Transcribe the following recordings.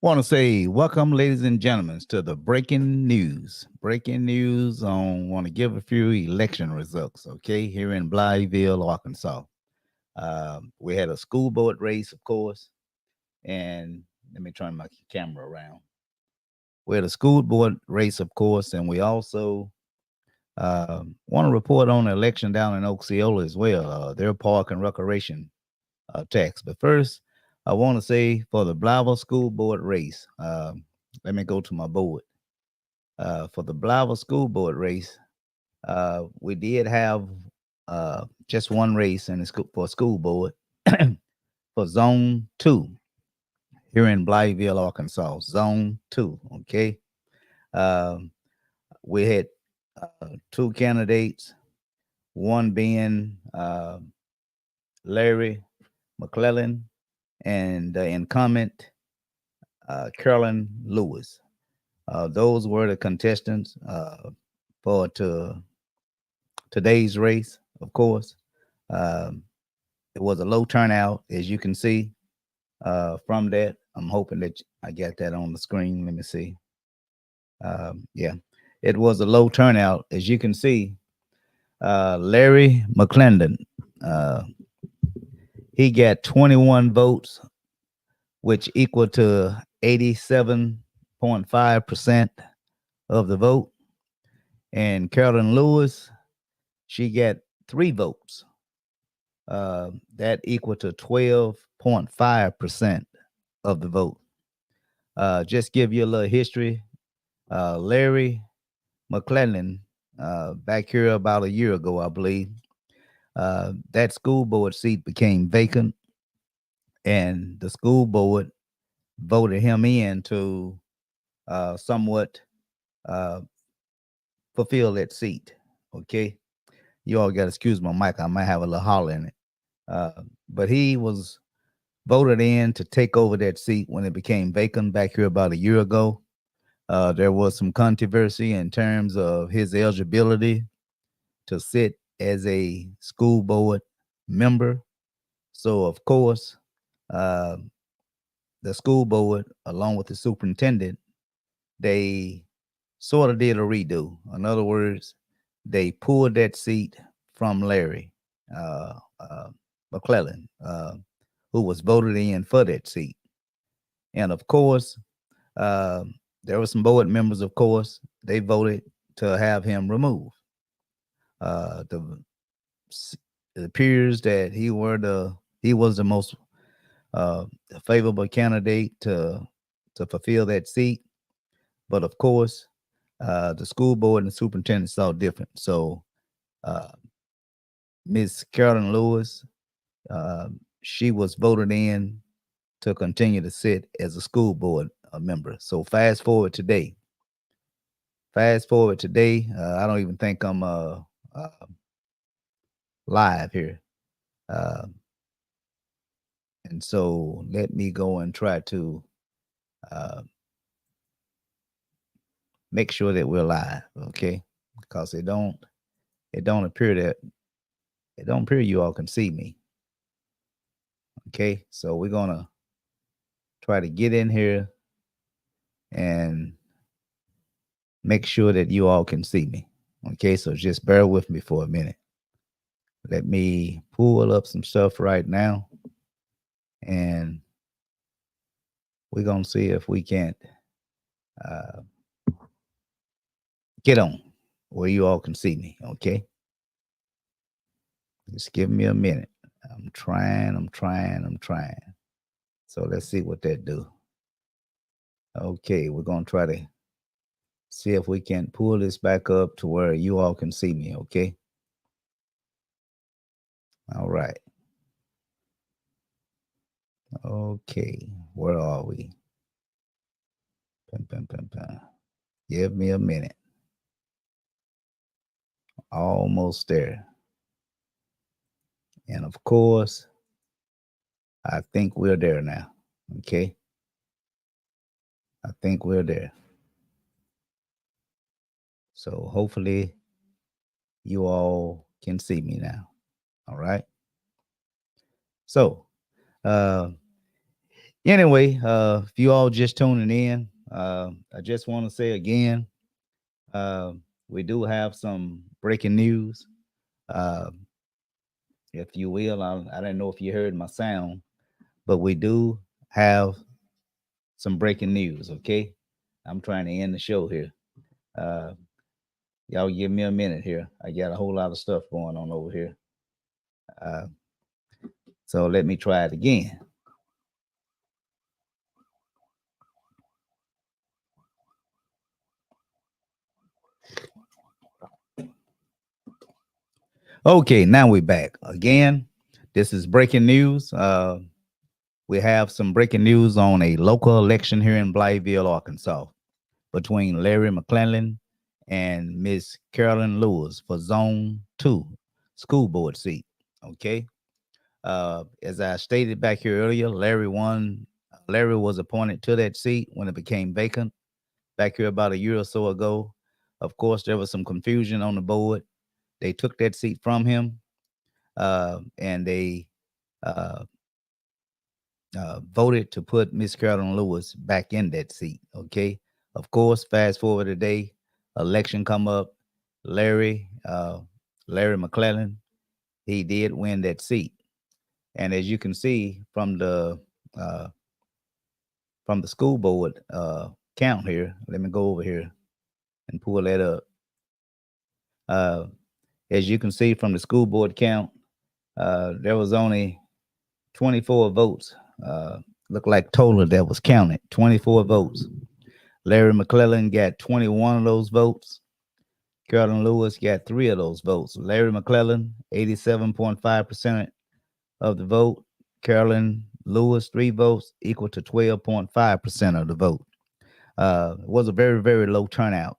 Want to say welcome, ladies and gentlemen, to the breaking news. Breaking news on want to give a few election results. Okay, here in Blytheville, Arkansas, we had a school board race, of course, and let me turn my camera around. We had a school board race, of course, and we also want to report on the election down in Osceola as well. Their park and recreation tax. But first, I want to say for the Blytheville School Board race, let me go to my board. For the Blytheville School Board race, we did have just one race in the school for school board for Zone 2 here in Blytheville, Arkansas. Zone 2, okay? Um, we had two candidates, one being Larry McClellan and the incumbent Carolyn Lewis. Those were the contestants for today's race, of course. Um, it was a low turnout, as you can see from that. I'm hoping that I got that on the screen. Let me see. Yeah, it was a low turnout, as you can see. Larry McClendon, uh, he got 21 votes, which equal to 87.5% of the vote. And Carolyn Lewis, she got 3 votes. That equal to 12.5% of the vote. Just give you a little history. Larry McClellan, back here about a year ago, I believe, that school board seat became vacant, and the school board voted him in to somewhat uh, fulfill that seat. Okay, you all got to excuse my mic; I might have a little holler in it. But he was voted in to take over that seat when it became vacant back here about a year ago. There was some controversy in terms of his eligibility to sit as a school board member. So, of course, uh, the school board, along with the superintendent, they sort of did a redo. In other words, they pulled that seat from Larry McClellan, who was voted in for that seat. And of course, uh, there were some board members, of course, they voted to have him removed. Uh, the, it appears that he was the most uh, favorable candidate to fulfill that seat. But of course, the school board and the superintendent saw different. So uh, Miss Carolyn Lewis, uh, she was voted in to continue to sit as a school board member. So fast forward today. I don't even think I'm live here. Uh, and so let me go and try to uh, make sure that we're live, okay? Because it don't appear that it don't appear you all can see me. Okay, so we're gonna try to get in here and make sure that you all can see me. Okay, so just bear with me for a minute. Let me pull up some stuff right now, and we're gonna see if we can't uh, get on where you all can see me. Okay, just give me a minute. I'm trying. So let's see what that do. Okay, we're gonna try to see if we can pull this back up to where you all can see me. Okay. All right. Okay. Where are we? Pum, pum, pum, pum. Give me a minute. Almost there. And of course, I think we're there now. Okay. I think we're there. So hopefully you all can see me now. All right. So, uh, Anyway, if you all just tuning in, I just want to say again, uh, we do have some breaking news. Uh, if you will, I don't know if you heard my sound, but we do have some breaking news. Okay, I'm trying to end the show here. Uh, y'all give me a minute here. I got a whole lot of stuff going on over here. Uh, so let me try it again. Okay, now we're back again. This is breaking news. We have some breaking news on a local election here in Blytheville, Arkansas, between Larry McClellan and Miss Carolyn Lewis for Zone 2 school board seat. Okay. As I stated back here earlier, Larry won. Larry was appointed to that seat when it became vacant back here about a year or so ago. Of course, there was some confusion on the board. They took that seat from him, and they uh, voted to put Miss Carolyn Lewis back in that seat. Okay. Of course, fast forward today, election come up. Larry, Larry McClellan, he did win that seat. And as you can see uh, from the school board count here, let me go over here and pull that up. Uh, as you can see from the school board count, there was only 24 votes. Looked like total that was counted. 24 votes. Larry McClellan got 21 of those votes. Carolyn Lewis got 3 of those votes. Larry McClellan, 87.5% of the vote. Carolyn Lewis, 3 votes, equal to 12.5% of the vote. It was a very, very low turnout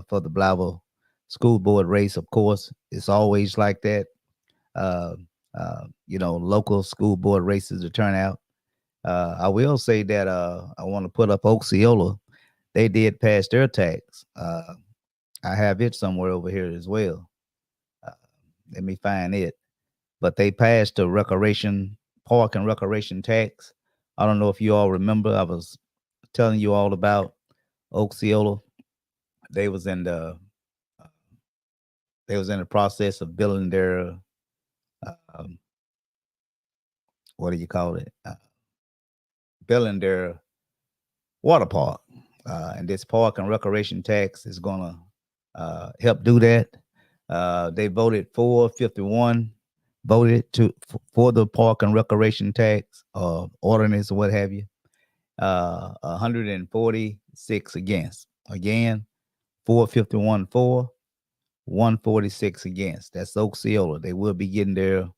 for the Blytheville school board race. Of course, it's always like that. Uh, local school board races to turn out. I will say that I want to put up Osceola. They did pass their tax. I have it somewhere over here as well. Uh, Let me find it. But they passed the recreation park and recreation tax. I don't know if you all remember. I was telling you all about Osceola. They was in the they was in the process of building their um, what do you call it? Building their water park. And this park and recreation tax is going to help do that. They voted 451, voted for the park and recreation tax ordinance or what have you. 146 against. Again, 451 for, 146 against. That's Osceola. They will be getting their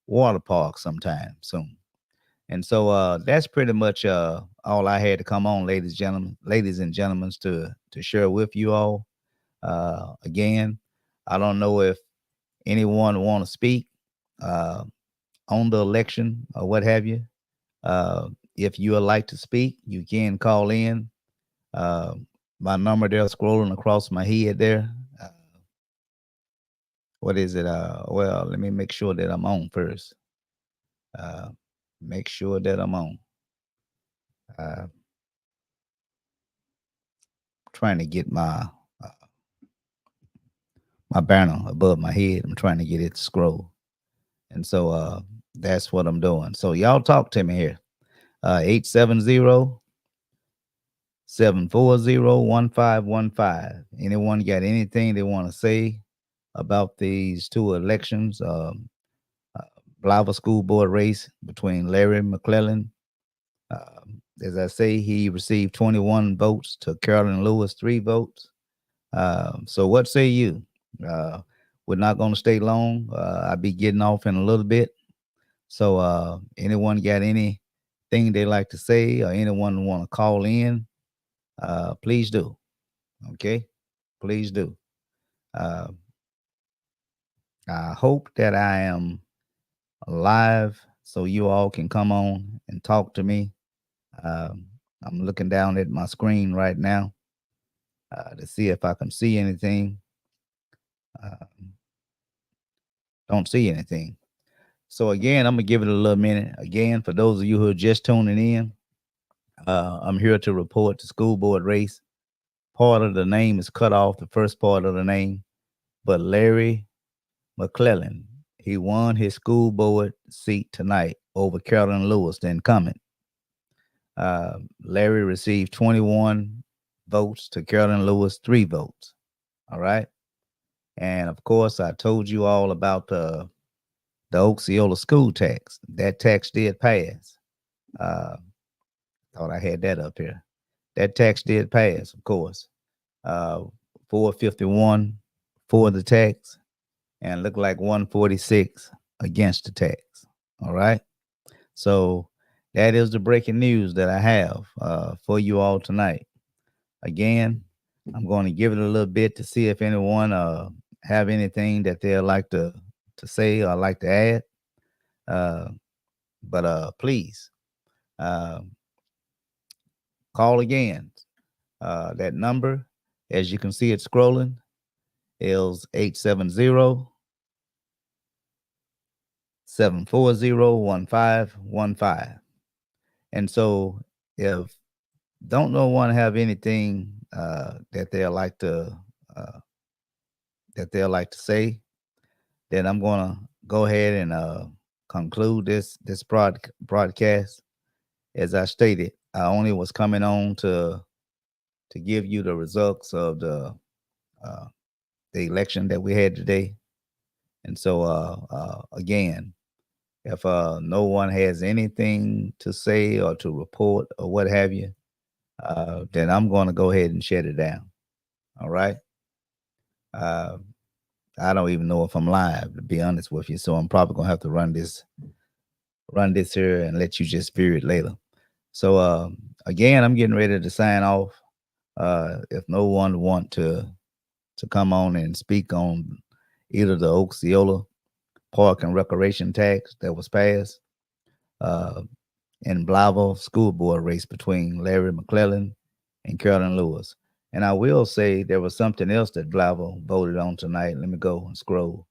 water park sometime soon. And so that's pretty much all I had to come on, ladies and gentlemen, to share with you all. Again, I don't know if anyone want to speak uh, on the election or what have you. If you would like to speak, you can call in. Uh, my number there scrolling across my head there. What is it? Well, let me make sure that I'm on first. Uh, make sure that I'm on. Uh, trying to get uh, my banner above my head. I'm trying to get it to scroll. And so that's what I'm doing. So y'all talk to me here. 870 Anyone got anything they want to say about these two elections? Uh, Blytheville School Board race between Larry McClellan. As I say, he received 21 votes to Carolyn Lewis, 3 votes. So what say you? Uh, we're not going to stay long. I'll be getting off in a little bit. So anyone got anything they like to say or anyone want to call in, please do. Okay, please do. Uh, I hope that I am live so you all can come on and talk to me. Um, I'm looking down at my screen right now to see if I can see anything. Uh, don't see anything. So again, I'm gonna give it a little minute. Again, for those of you who are just tuning in, I'm here to report the school board race. Part of the name is cut off, the first part of the name, but Larry McClellan, he won his school board seat tonight over Carolyn Lewis, the incumbent. Larry received 21 votes to Carolyn Lewis 3 votes. All right. And of course, I told you all about the Osceola school tax. That tax did pass. Uh, thought I had that up here. That tax did pass, of course. 451 for the tax and looked like 146 against the tax. All right. So that is the breaking news that I have for you all tonight. Again, I'm going to give it a little bit to see if anyone have anything that they'd like to say or like to add. But please uh, call again. That number, as you can see it scrolling, is 870-740-1515. And so if don't no one have anything that they'll like to say, then I'm gonna go ahead and conclude this broadcast. As I stated, I only was coming on to give you the results of uh, the election that we had today. And so again, if no one has anything to say or to report or what have you, then I'm going to go ahead and shut it down. All right. Uh, I don't even know if I'm live, to be honest with you. So I'm probably gonna have to run this here and let you just view it later. So again, I'm getting ready to sign off. If no one want to come on and speak on either the Osceola Park and Recreation tax that was passed, and Blyville school board race between Larry McClellan and Carolyn Lewis. And I will say there was something else that Blyville voted on tonight. Let me go and scroll.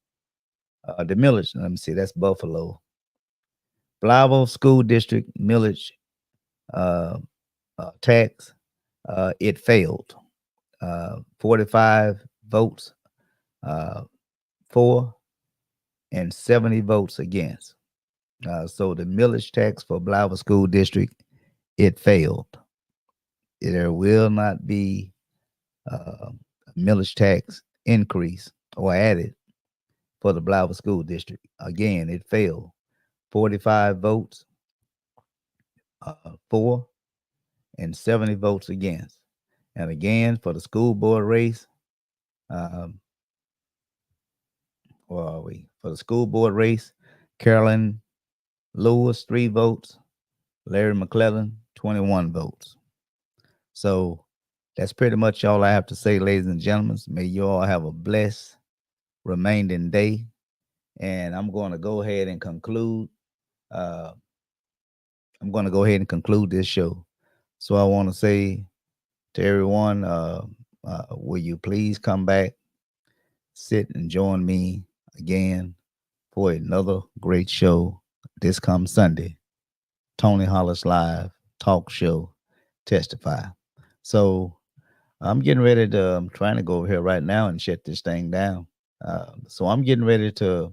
The millage, let me see, that's Buffalo. Blyville School District millage uh, tax, it failed. 45 votes for and 70 votes against. So the millage tax for Blyville School District, it failed. There will not be a millage tax increase or added for the Blyville School District. Again, it failed. 45 votes for and 70 votes against. And again, for the school board race, where are we? For the school board race, Carolyn Lewis, 3 votes. Larry McClellan, 21 votes. So that's pretty much all I have to say, ladies and gentlemen. May you all have a blessed remaining day. And I'm going to go ahead and conclude. This show. So I want to say to everyone, will you please come back, sit and join me again for another great show this come Sunday. Tony Hollis Live Talk Show Testify. So I'm getting ready to, I'm trying to go over here right now and shut this thing down. So I'm getting ready to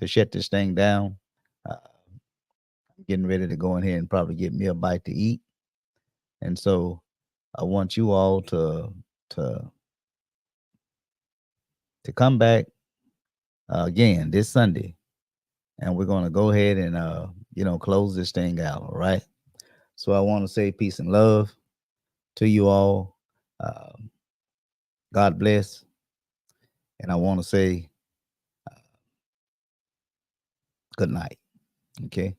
shut this thing down. I'm getting ready to go in here and probably get me a bite to eat. And so I want you all to come back again this Sunday, and we're going to go ahead and close this thing out. All right. So I want to say peace and love to you all. God bless, and I want to say good night. Okay.